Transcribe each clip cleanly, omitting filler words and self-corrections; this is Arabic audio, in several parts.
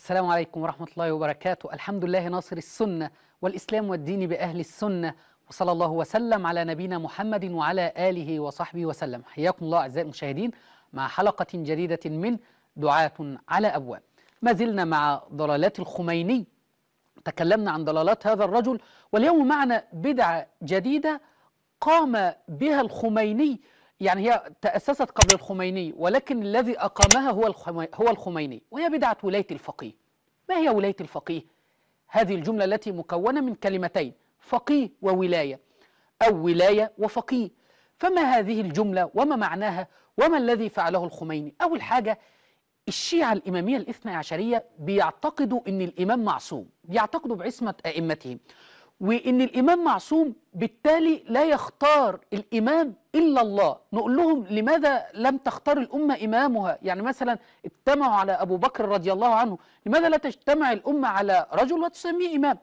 السلام عليكم ورحمة الله وبركاته. الحمد لله ناصر السنة والإسلام والدين بأهل السنة، وصلى الله وسلم على نبينا محمد وعلى آله وصحبه وسلم. حياكم الله أعزائي المشاهدين مع حلقة جديدة من دعاة على أبواب. ما زلنا مع ضلالات الخميني، تكلمنا عن ضلالات هذا الرجل، واليوم معنا بدعة جديدة قام بها الخميني. يعني هي تأسست قبل الخميني، ولكن الذي أقامها هو الخميني، وهي بدعة ولاية الفقيه. ما هي ولاية الفقيه؟ هذه الجملة التي مكونة من كلمتين: فقيه وولاية، أو ولاية وفقيه. فما هذه الجملة وما معناها وما الذي فعله الخميني؟ أول حاجة، الشيعة الإمامية الاثنى عشرية بيعتقدوا أن الإمام معصوم، بيعتقدوا بعصمة أئمتهم، وإن الإمام معصوم، بالتالي لا يختار الإمام إلا الله. نقول لهم: لماذا لم تختار الأمة إمامها؟ يعني مثلا اجتمعوا على أبو بكر رضي الله عنه، لماذا لا تجتمع الأمة على رجل وتسميه إمام؟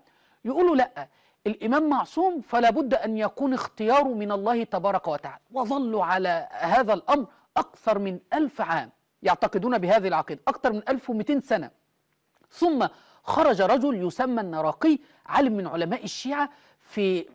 يقولوا: لا، الإمام معصوم فلا بد أن يكون اختياره من الله تبارك وتعالى. وظلوا على هذا الأمر أكثر من 1000 عام، يعتقدون بهذه العقيدة أكثر من 1200 سنة. ثم خرج رجل يسمى النراقي، عالم من علماء الشيعة،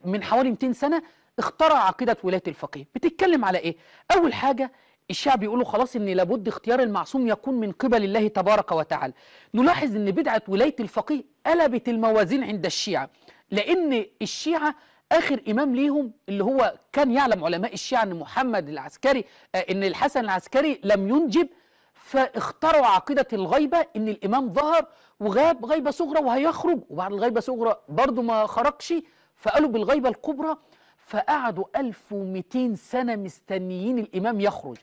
من حوالي 200 سنة، اخترع عقيدة ولاية الفقيه. بتتكلم على ايه؟ اول حاجة، الشيعة بيقولوا خلاص ان لابد اختيار المعصوم يكون من قبل الله تبارك وتعالى. نلاحظ ان بدعة ولاية الفقيه قلبت الموازين عند الشيعة، لان الشيعة اخر امام ليهم اللي هو كان يعلم علماء الشيعة ان محمد العسكري ان الحسن العسكري لم ينجب، فاخترعوا عقيدة الغيبة، ان الامام ظهر وغاب غيبة صغرى وهيخرج، وبعد الغيبة صغرى برضه ما خرجش، فقالوا بالغيبة الكبرى. فقعدوا 1200 سنة مستنيين الامام يخرج،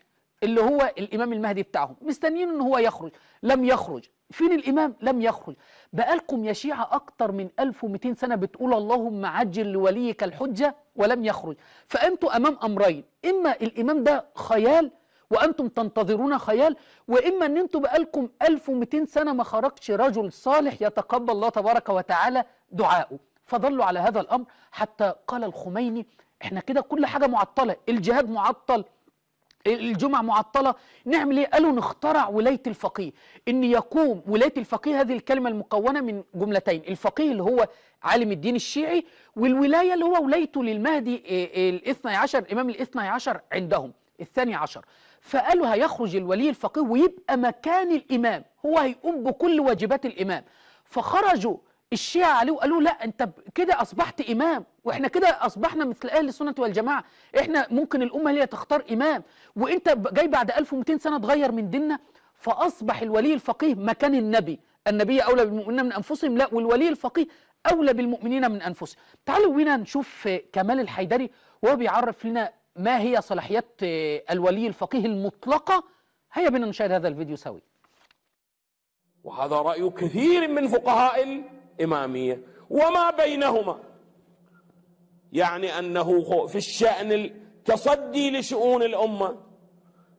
اللي هو الامام المهدي بتاعهم، مستنيين ان هو يخرج، لم يخرج. فين الامام؟ لم يخرج. بقالكم يا شيعة اكتر من 1200 سنة بتقول اللهم عجل لوليك الحجة ولم يخرج. فانتوا امام امرين: اما الامام ده خيال وأنتم تنتظرون خيال، وإما أن أنتم بقالكم 1200 سنة ما خرجش رجل صالح يتقبل الله تبارك وتعالى دعاءه. فضلوا على هذا الأمر حتى قال الخميني: إحنا كده كل حاجة معطلة، الجهاد معطل، الجمعة معطلة، نعمل ايه؟ قالوا نخترع ولاية الفقيه، ان يقوم ولاية الفقيه. هذه الكلمة المكونة من جملتين: الفقيه اللي هو عالم الدين الشيعي، والولاية اللي هو ولايته للمهدي الاثني عشر، الامام الاثني عشر عندهم الثاني عشر. فقالوا هيخرج الولي الفقيه ويبقى مكان الامام، هو هيقوم بكل واجبات الامام. فخرجوا الشيعة عليه وقالوا: لا، انت كده اصبحت امام، واحنا كده اصبحنا مثل اهل السنة والجماعة، احنا ممكن الامة هي تختار امام، وانت جاي بعد 1200 سنة تغير من ديننا. فاصبح الولي الفقيه مكان النبي. النبي اولى بالمؤمنين من انفسهم، لا، والولي الفقيه اولى بالمؤمنين من انفسهم. تعالوا بينا نشوف كمال الحيدري وهو بيعرف لنا ما هي صلاحيات الولي الفقيه المطلقة. هيا بنا نشاهد هذا الفيديو سوي. وهذا رأي كثير من فقهاء الإمامية وما بينهما، يعني أنه في الشأن التصدي لشؤون الأمة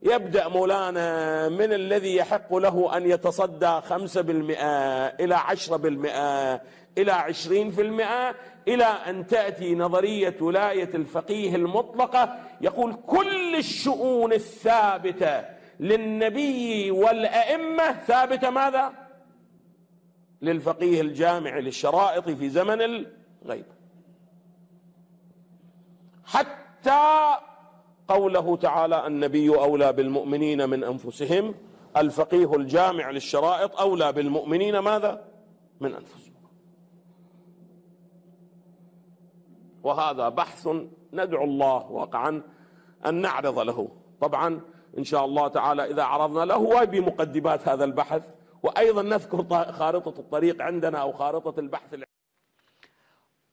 يبدأ مولانا من الذي يحق له أن يتصدى 5% إلى 10% إلى 20%، إلى أن تأتي نظرية ولاية الفقيه المطلقة، يقول كل الشؤون الثابتة للنبي والأئمة ثابتة ماذا؟ للفقيه الجامع للشرائط في زمن الغيبة. حتى قوله تعالى: النبي أولى بالمؤمنين من أنفسهم، الفقيه الجامع للشرائط أولى بالمؤمنين ماذا؟ من أنفسهم. وهذا بحث ندعو الله واقعا أن نعرض له، طبعا إن شاء الله تعالى إذا عرضنا له بمقدمات هذا البحث، وأيضا نذكر خارطة الطريق عندنا أو خارطة البحث.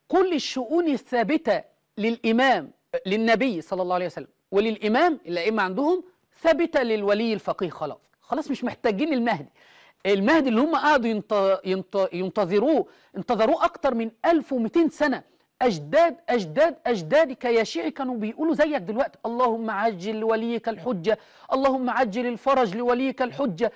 كل الشؤون الثابتة للإمام للنبي صلى الله عليه وسلم وللإمام الأئمة عندهم ثابتة للولي الفقيه. خلاص مش محتاجين المهدي اللي هم قعدوا انتظروه أكتر من 1200 سنة. أجداد أجداد أجدادك يا شيعي كانوا بيقولوا زيك دلوقتي: اللهم عجل لوليك الحجة، اللهم عجل الفرج لوليك الحجة.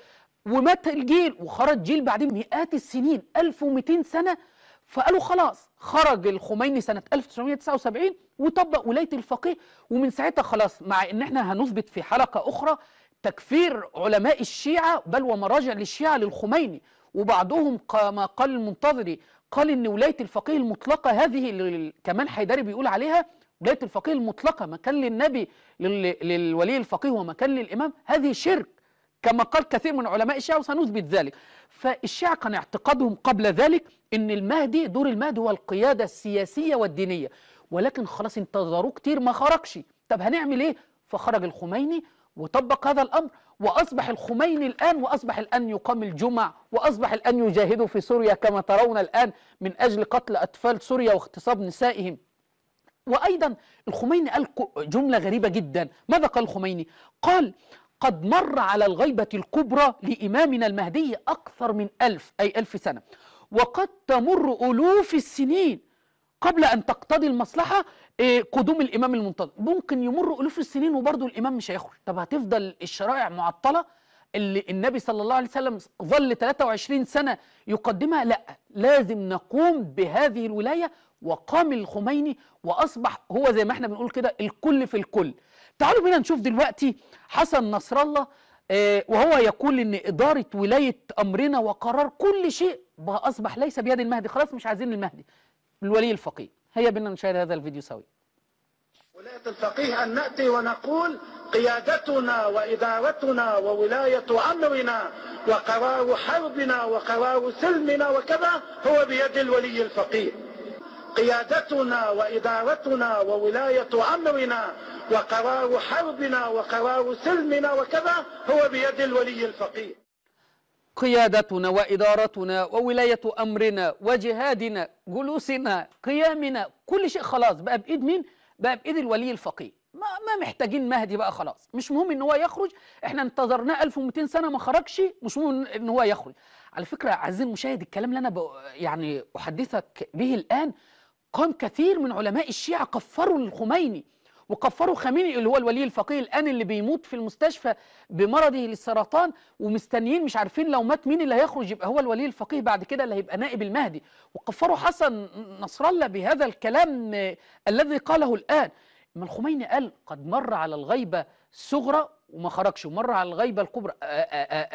ومات الجيل وخرج جيل بعدين مئات السنين، 1200 سنة. فقالوا خلاص، خرج الخميني سنة 1979 وطبق ولاية الفقيه، ومن ساعتها خلاص. مع ان احنا هنثبت في حلقة اخرى تكفير علماء الشيعة بل ومراجع للشيعة للخميني، وبعضهم كما قال المنتظري قال ان ولايه الفقيه المطلقه هذه اللي كمان حيدري بيقول عليها ولايه الفقيه المطلقه مكان للنبي للولي الفقيه ومكان للامام، هذه شرك كما قال كثير من علماء الشيعة وسنثبت ذلك. فالشيعة كان اعتقادهم قبل ذلك ان المهدي دور المهدي هو القيادة السياسية والدينية، ولكن خلاص انتظروه كتير ما خرجش. طب هنعمل ايه؟ فخرج الخميني وطبق هذا الامر، واصبح الخميني الان يقام الجمع، واصبح الان يجاهدوا في سوريا كما ترون الان من اجل قتل اطفال سوريا واغتصاب نسائهم. وايضا الخميني قال جملة غريبة جدا. ماذا قال الخميني؟ قال: قد مر على الغيبة الكبرى لإمامنا المهدي أكثر من 1000 أي 1000 سنة، وقد تمر ألوف السنين قبل أن تقتضي المصلحة قدوم الإمام المنتظر. ممكن يمر ألوف السنين وبرضه الإمام مش هيخرج. طب هتفضل الشرائع معطلة اللي النبي صلى الله عليه وسلم ظل 23 سنة يقدمها؟ لا، لازم نقوم بهذه الولاية. وقام الخميني وأصبح هو زي ما احنا بنقول كده الكل في الكل. تعالوا بينا نشوف دلوقتي حسن نصر الله وهو يقول ان إدارة ولاية أمرنا وقرار كل شيء أصبح ليس بيد المهدي، خلاص مش عايزين المهدي، الولي الفقيه. هيا بينا نشاهد هذا الفيديو سوي. ولاية الفقيه أن نأتي ونقول قيادتنا وإدارتنا وولاية أمرنا وقرار حربنا وقرار سلمنا وكذا هو بيد الولي الفقيه. قيادتنا وإدارتنا وولاية أمرنا وقرار حربنا وقرار سلمنا وكذا هو بيد الولي الفقيه. قيادتنا وإدارتنا وولاية أمرنا وجهادنا جلوسنا قيامنا كل شيء خلاص بقى بإيد مين؟ بقى بإيد الولي الفقيه. ما محتاجين مهدي بقى خلاص. مش مهم ان هو يخرج، احنا انتظرناه 1200 سنة ما خرجش، مش مهم ان هو يخرج. على فكرة عزيزي المشاهد، الكلام اللي انا يعني احدثك به الآن قام كثير من علماء الشيعة كفروا الخميني وكفروا خامنئي اللي هو الولي الفقيه الآن اللي بيموت في المستشفى بمرضه للسرطان، ومستنيين مش عارفين لو مات مين اللي هيخرج يبقى هو الولي الفقيه بعد كده اللي هيبقى نائب المهدي. وكفروا حسن نصر الله بهذا الكلام الذي قاله الآن. ما الخميني قال قد مر على الغيبة الصغرى وما خرجش، ومر على الغيبة الكبرى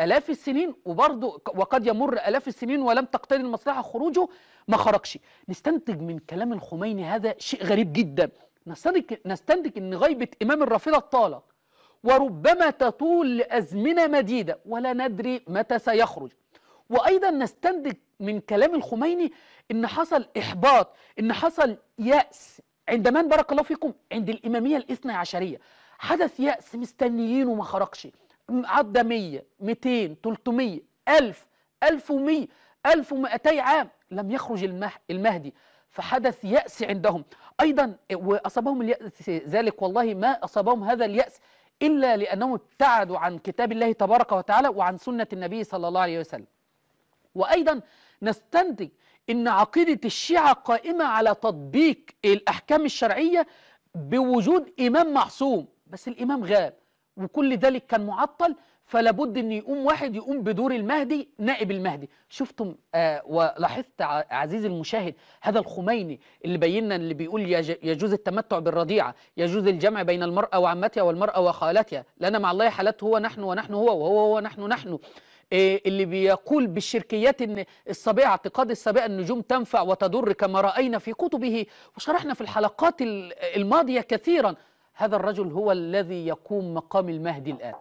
آلاف السنين وبرضه وقد يمر آلاف السنين ولم تقتضي المصلحة خروجه ما خرجش. نستنتج من كلام الخميني هذا شيء غريب جدا. نستنتج ان غيبة إمام الرافضة طالت وربما تطول لأزمنة مديدة ولا ندري متى سيخرج. وأيضا نستنتج من كلام الخميني ان حصل إحباط، ان حصل يأس عند من بارك الله فيكم؟ عند الإمامية الاثنى عشرية. حدث يأس، مستنيين وما خرجش، عدى 100 200 300 1000 1100 1200 عام لم يخرج المهدي، فحدث يأس عندهم. أيضا وأصابهم اليأس ذلك والله ما أصابهم هذا اليأس إلا لأنهم ابتعدوا عن كتاب الله تبارك وتعالى وعن سنة النبي صلى الله عليه وسلم. وأيضا نستنتج إن عقيدة الشيعة قائمة على تطبيق الأحكام الشرعية بوجود إمام معصوم، بس الإمام غاب وكل ذلك كان معطل، فلا بد ان يقوم واحد يقوم بدور المهدي نائب المهدي. شفتم ولاحظت عزيزي المشاهد هذا الخميني اللي بينا اللي بيقول يجوز التمتع بالرضيعه، يجوز الجمع بين المراه وعمتها والمراه وخالتها، لنا مع الله حالات هو نحن ونحن هو وهو هو نحن اللي بيقول بالشركيات ان الصبيعه اعتقاد الصبيعه النجوم تنفع وتضر كما راينا في كتبه وشرحنا في الحلقات الماضيه كثيرا. هذا الرجل هو الذي يقوم مقام المهدي الآن.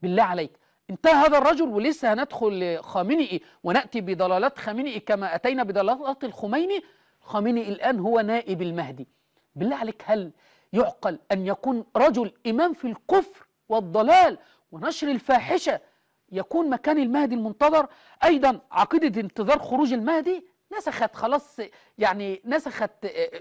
بالله عليك، انتهى هذا الرجل ولسه هندخل خامنئي ونأتي بضلالات خامنئي كما أتينا بضلالات الخميني. خامنئي الآن هو نائب المهدي. بالله عليك، هل يعقل أن يكون رجل إمام في الكفر والضلال ونشر الفاحشة يكون مكان المهدي المنتظر؟ أيضا عقيدة انتظار خروج المهدي نسخت خلاص، يعني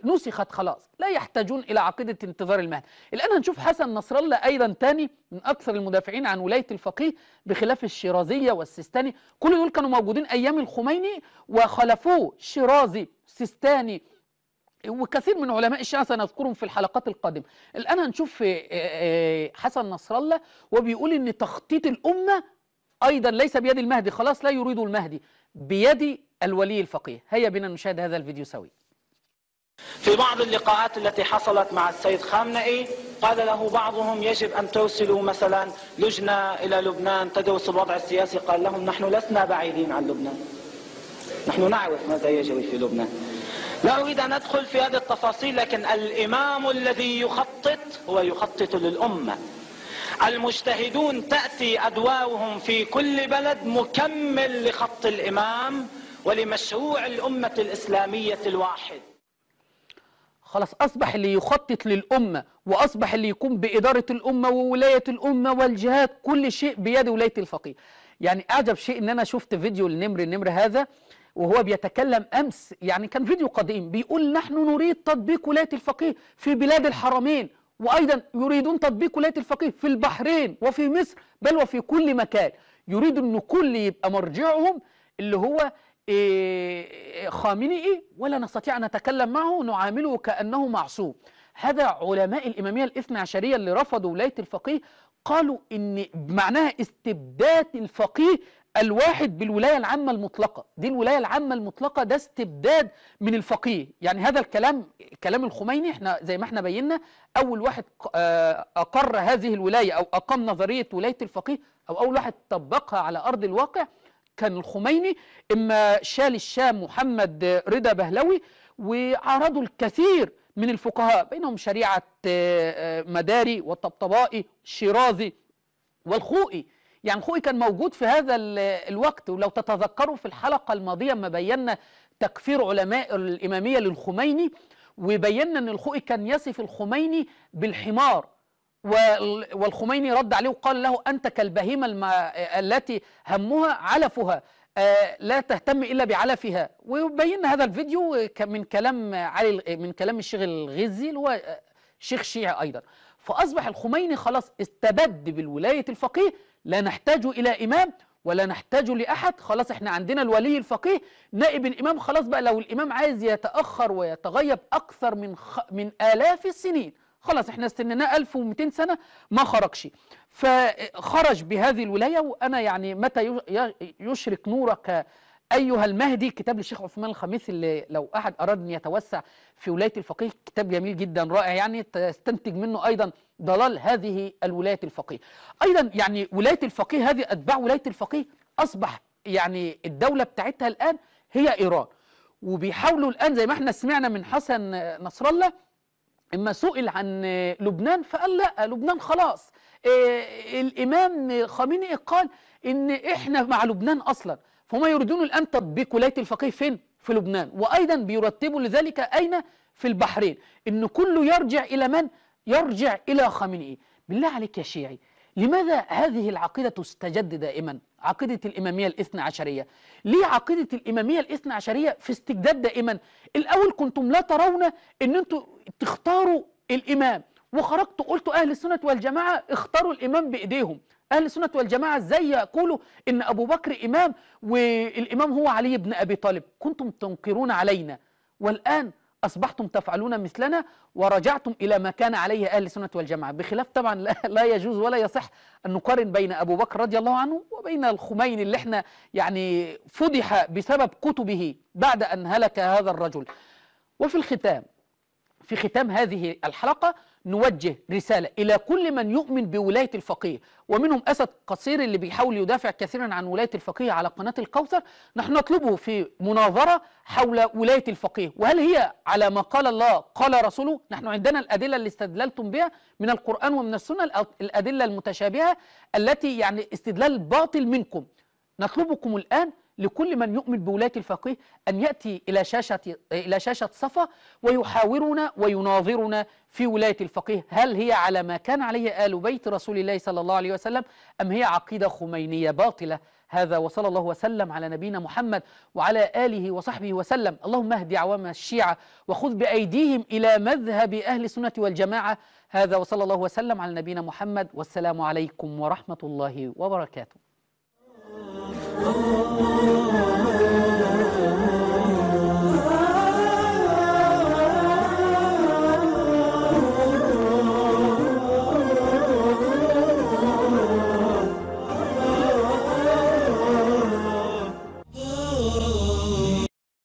نسخت خلاص، لا يحتاجون إلى عقيدة انتظار المهدي. الآن هنشوف حسن نصر الله أيضا تاني من أكثر المدافعين عن ولاية الفقيه بخلاف الشيرازية والسيستاني. كل دول كانوا موجودين أيام الخميني وخلفوه، شيرازي سيستاني وكثير من علماء الشيعة سنذكرهم في الحلقات القادمة. الآن هنشوف حسن نصر الله وبيقول إن تخطيط الأمة أيضا ليس بيد المهدي، خلاص لا يريد المهدي، بيد الولي الفقيه. هيا بنا نشاهد هذا الفيديو سوي. في بعض اللقاءات التي حصلت مع السيد خامنئي قال له بعضهم يجب أن ترسلوا مثلا لجنة إلى لبنان تدرس الوضع السياسي. قال لهم نحن لسنا بعيدين عن لبنان، نحن نعرف ماذا يجري في لبنان. لا أريد أن أدخل في هذه التفاصيل، لكن الإمام الذي يخطط هو يخطط للأمة. المجتهدون تأتي أدوارهم في كل بلد مكمل لخط الإمام ولمشروع الأمة الإسلامية الواحد. خلاص أصبح اللي يخطط للأمة، وأصبح اللي يقوم بإدارة الأمة وولاية الأمة والجهاد، كل شيء بيد ولاية الفقيه. يعني أعجب شيء إن أنا شفت فيديو النمر هذا وهو بيتكلم أمس، يعني كان فيديو قديم، بيقول نحن نريد تطبيق ولاية الفقيه في بلاد الحرمين، وأيضا يريدون تطبيق ولاية الفقيه في البحرين وفي مصر، بل وفي كل مكان. يريد أن كل يبقى مرجعهم اللي هو خامنئي، ولا نستطيع أن نتكلم معه، نعامله كأنه معصوم. هذا علماء الإمامية الاثنى عشرية اللي رفضوا ولاية الفقيه قالوا إن معناها استبداد الفقيه الواحد بالولاية العامة المطلقة. دي الولاية العامة المطلقة ده استبداد من الفقيه. يعني هذا كلام الخميني، احنا زي ما احنا بينا أول واحد أقر هذه الولاية أو أقام نظرية ولاية الفقيه، أو أول واحد طبقها على أرض الواقع كان الخميني. إما شال الشام محمد رضا بهلوي، وعارضوا الكثير من الفقهاء بينهم شريعة مداري والطبطبائي الشيرازي والخوئي. يعني الخوئي كان موجود في هذا الوقت، ولو تتذكروا في الحلقة الماضية ما بينا تكفير علماء الإمامية للخميني، وبينا أن الخوئي كان يصف الخميني بالحمار، والخميني رد عليه وقال له أنت كالبهيمة التي همها علفها، لا تهتم إلا بعلفها. وبينا هذا الفيديو من كلام الشيخ الغزي اللي هو شيخ شيعي أيضا. فأصبح الخميني خلاص استبد بالولاية الفقيه، لا نحتاج إلى إمام ولا نحتاج لأحد، خلاص احنا عندنا الولي الفقيه نائب الإمام. خلاص بقى لو الإمام عايز يتأخر ويتغيب أكثر من آلاف السنين، خلاص احنا استنيناه 1200 سنة ما خرجش، فخرج بهذه الولاية. وأنا يعني متى يشرق نورك أيها المهدي، كتاب للشيخ عثمان الخميس، اللي لو أحد أراد أن يتوسع في ولاية الفقيه كتاب جميل جدا رائع، يعني تستنتج منه أيضا ضلال هذه الولاية الفقيه. أيضا يعني ولاية الفقيه هذه أتباع ولاية الفقيه أصبح يعني الدولة بتاعتها الآن هي إيران، وبيحاولوا الآن زي ما احنا سمعنا من حسن نصر الله إما سئل عن لبنان فقال لا، لبنان خلاص. الإمام خامنئي قال إن إحنا مع لبنان أصلا، فهم يريدون الآن تطبيق ولاية الفقيه فين؟ في لبنان. وأيضا بيرتبوا لذلك أين؟ في البحرين. إن كله يرجع إلى من؟ يرجع إلى خامنئي. بالله عليك يا شيعي، لماذا هذه العقيدة تستجد دائما؟ عقيدة الإمامية الاثنى عشرية. ليه عقيدة الإمامية الاثنى عشرية في استجداد دائما؟ الأول كنتم لا ترون أن أنتم تختاروا الإمام، وخرجتوا قلتوا أهل السنة والجماعة اختاروا الإمام بإيديهم. أهل السنة والجماعة ازاي يقولوا إن أبو بكر إمام والإمام هو علي بن أبي طالب؟ كنتم تنكرون علينا، والآن أصبحتم تفعلون مثلنا ورجعتم إلى ما كان عليه أهل السنة والجماعة. بخلاف طبعا لا يجوز ولا يصح أن نقارن بين أبو بكر رضي الله عنه وبين الخميني اللي احنا يعني فضح بسبب كتبه بعد أن هلك هذا الرجل. وفي الختام، في ختام هذه الحلقة نوجه رسالة إلى كل من يؤمن بولاية الفقيه، ومنهم أسد قصير اللي بيحاول يدافع كثيرا عن ولاية الفقيه على قناة الكوثر. نحن نطلبه في مناظرة حول ولاية الفقيه، وهل هي على ما قال الله قال رسوله؟ نحن عندنا الأدلة اللي استدللتم بها من القرآن ومن السنة، الأدلة المتشابهة التي يعني استدلال باطل منكم. نطلبكم الآن لكل من يؤمن بولاية الفقيه أن يأتي إلى شاشة صفا ويحاورنا ويناظرنا في ولاية الفقيه. هل هي على ما كان عليه آل بيت رسول الله صلى الله عليه وسلم، أم هي عقيدة خمينية باطلة؟ هذا وصلى الله وسلم على نبينا محمد وعلى آله وصحبه وسلم. اللهم اهد عوام الشيعة وخذ بأيديهم إلى مذهب أهل السنة والجماعة. هذا وصلى الله وسلم على نبينا محمد، والسلام عليكم ورحمة الله وبركاته.